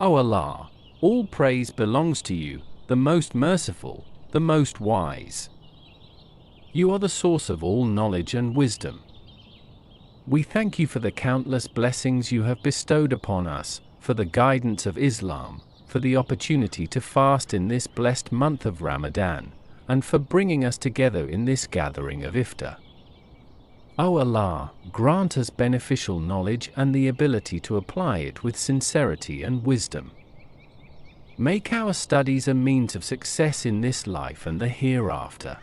O Allah, all praise belongs to you, the most merciful, the most wise. You are the source of all knowledge and wisdom. We thank you for the countless blessings you have bestowed upon us, for the guidance of Islam, for the opportunity to fast in this blessed month of Ramadan, and for bringing us together in this gathering of Iftar. O Allah, grant us beneficial knowledge and the ability to apply it with sincerity and wisdom. Make our studies a means of success in this life and the hereafter.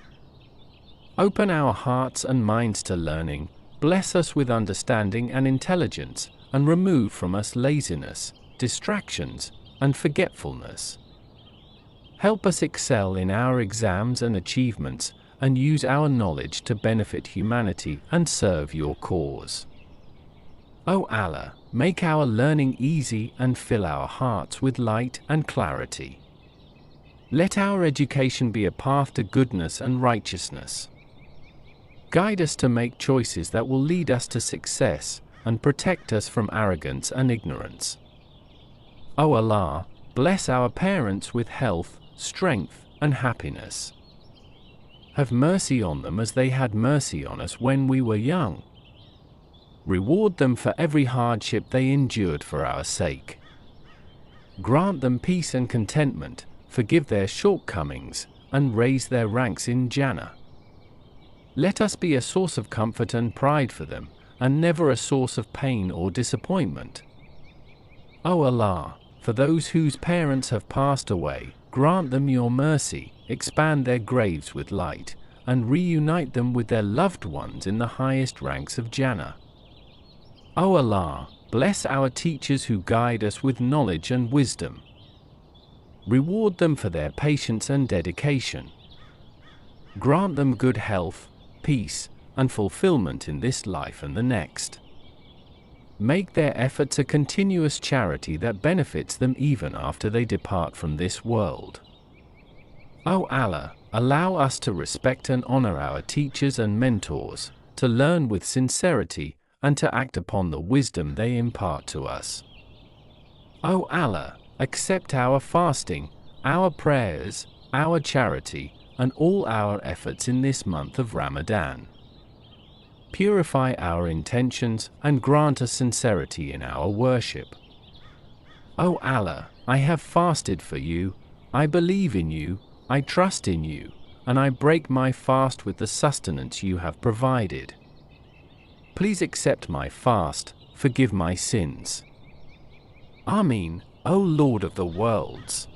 Open our hearts and minds to learning, bless us with understanding and intelligence, and remove from us laziness, distractions, and forgetfulness. Help us excel in our exams and achievements, and use our knowledge to benefit humanity and serve your cause. O Allah, make our learning easy and fill our hearts with light and clarity. Let our education be a path to goodness and righteousness. Guide us to make choices that will lead us to success, and protect us from arrogance and ignorance. O Allah, bless our parents with health, strength, and happiness. Have mercy on them as they had mercy on us when we were young. Reward them for every hardship they endured for our sake. Grant them peace and contentment, forgive their shortcomings, and raise their ranks in Jannah. Let us be a source of comfort and pride for them, and never a source of pain or disappointment. O Allah, for those whose parents have passed away, grant them your mercy, expand their graves with light, and reunite them with their loved ones in the highest ranks of Jannah. O Allah, bless our teachers who guide us with knowledge and wisdom. Reward them for their patience and dedication. Grant them good health, peace, and fulfillment in this life and the next. Make their efforts a continuous charity that benefits them even after they depart from this world. O Allah, allow us to respect and honor our teachers and mentors, to learn with sincerity, and to act upon the wisdom they impart to us. O Allah, accept our fasting, our prayers, our charity, and all our efforts in this month of Ramadan. Purify our intentions and grant us sincerity in our worship. O Allah, I have fasted for you, I believe in you, I trust in you, and I break my fast with the sustenance you have provided. Please accept my fast, forgive my sins. Ameen, O Lord of the worlds.